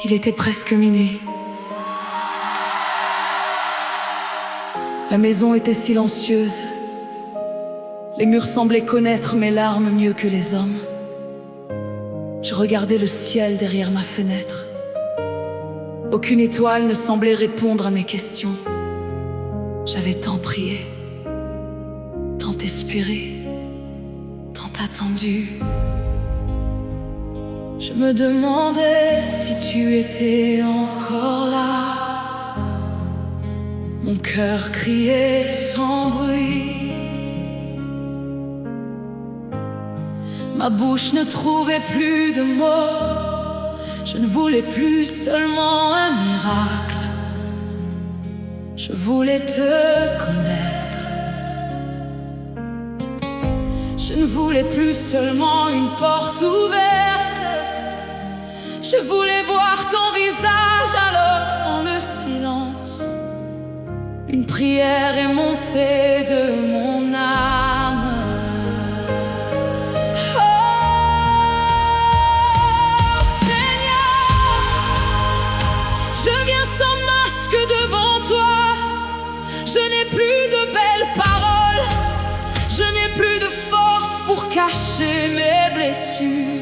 Il était presque minuit. La maison était silencieuse. Les murs semblaient connaître mes larmes mieux que les hommes. Je regardais le ciel derrière ma fenêtre. Aucune étoile ne semblait répondre à mes questions. J'avais tant prié, tant espéré, tant attendu. Je me demandais si tu étais encore là. Mon cœur criait sans bruit. Ma bouche ne trouvait plus de mots. Je ne voulais plus seulement un miracle. Je voulais te connaître. Je ne voulais plus seulement une porte ouverte. Je voulais voir ton visage alors dans le silence. Une prière est montée de mon âme. Je viens sans masque devant toi. Je n'ai plus de belles paroles. Je n'ai plus de force pour cacher mes blessures.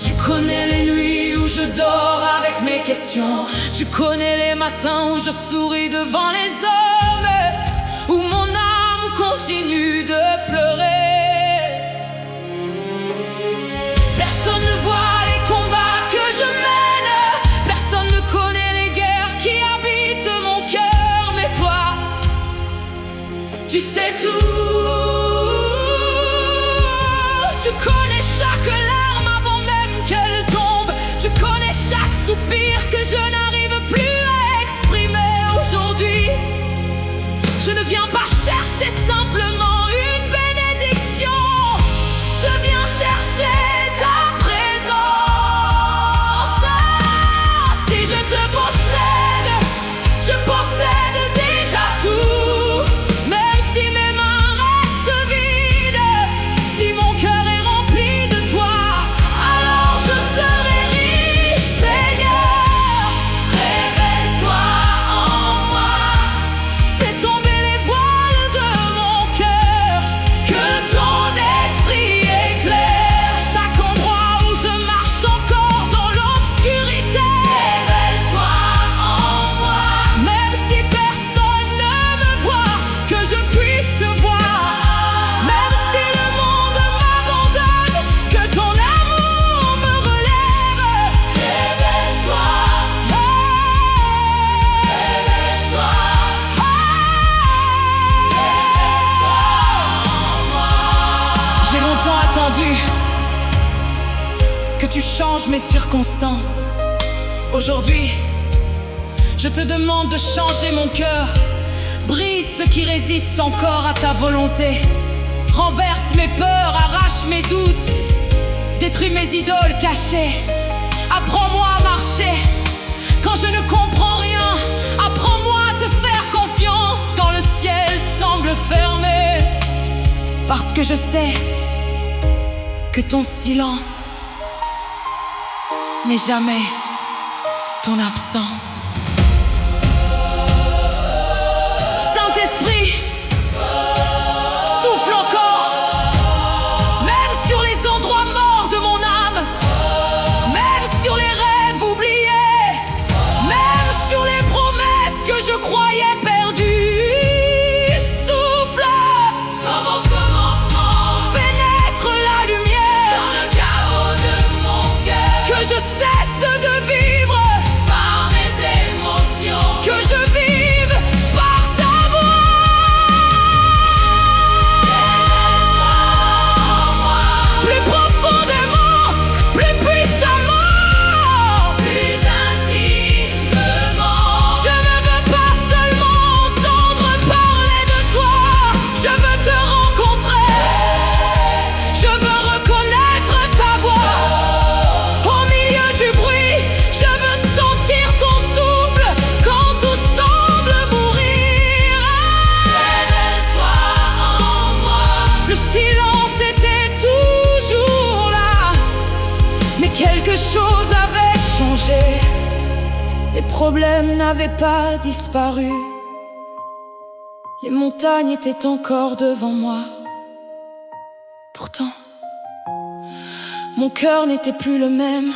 Tu connais les nuits où je dors avec mes questions. Tu connais les matins où je souris devant les hommes, où mon âme continue de pleurer. Personne ne voit les combats que je mène. Personne ne connaît les guerres qui habitent mon cœur. Mais toi, tu sais tout. Tu connais chaque larme avant même qu'elle tombe. Tu connais chaque soupir que je n'arrive plus à exprimer aujourd'hui. Je ne viens pas chercher simplement une bénédiction. Je viens chercher ta présence. Si je te possède, je possède déjà tout. Même si mes mains restent vides, si mon cœur est rempli de toi, alors je serai riche, Seigneur. Révèle-toi en moi. Fais tomber les voiles de mon cœur. Que ton esprit éclaire chaque endroit où je marche encore dans l'obscurité. Révèle-toi en moi. Même si personne ne me voit, que je puisse te voir. Même si le monde m'abandonne, que ton amour me relève. Révèle-toi. Révèle-toi. J'ai longtemps attendu que tu changes mes circonstances. Aujourd'hui, je te demande de changer mon cœur. Brise ce qui résiste encore à ta volonté. Renverse mes peurs, arrache mes doutes. Détruis mes idoles cachées. Apprends-moi à marcher quand je ne comprends rien. Apprends-moi à te faire confiance quand le ciel semble fermé. Parce que je sais que ton silence n'est jamais ton absence. Saint-Esprit, souffle encore, même sur les endroits morts de mon âme, même sur les rêves oubliés, même sur les promesses que je croyais perdues. Souffle comme au commencement, fais naître la lumière dans le chaos de mon cœur. Que je cesse de vivre par mes émotions, que je vive par ta voix. Plus profondément, plus puissamment, plus intimement. Je ne veux pas seulement entendre parler de toi. Je veux te rencontrer. Je veux reconnaître ta voix. Au milieu du bruit, je veux sentir ton souffle quand tout semble mourir. Révèle-toi en moi. Le silence était toujours là, mais quelque chose avait changé. Les problèmes n'avaient pas disparu. Les montagnes étaient encore devant moi. Pourtant, mon cœur n'était plus le même.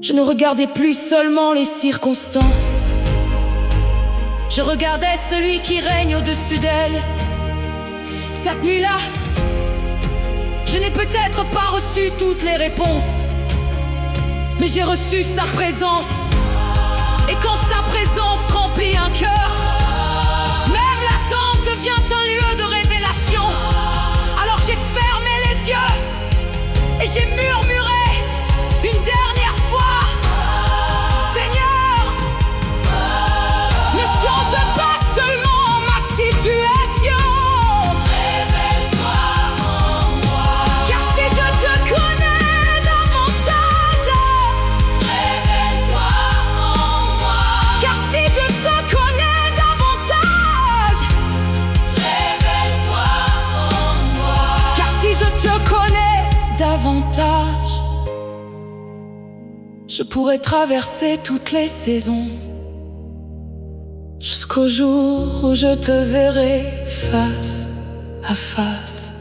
Je ne regardais plus seulement les circonstances. Je regardais celui qui règne au-dessus d'elle. Cette nuit-là, je n'ai peut-être pas reçu toutes les réponses, mais j'ai reçu sa présence. Et quand sa présence remplit un cœur, même l'attente devient un lieu de révélation. Alors j'ai fermé les yeux et j'ai murmuré une dernière fois: Seigneur, ne change pas seulement ma situation, révèle-toi en moi. Car si je te connais davantage, révèle-toi en moi. Car si je te connais davantage, révèle-toi en moi. Car si je te connais davantage, je pourrais traverser toutes les saisons, jusqu'au jour où je te verrai face à face.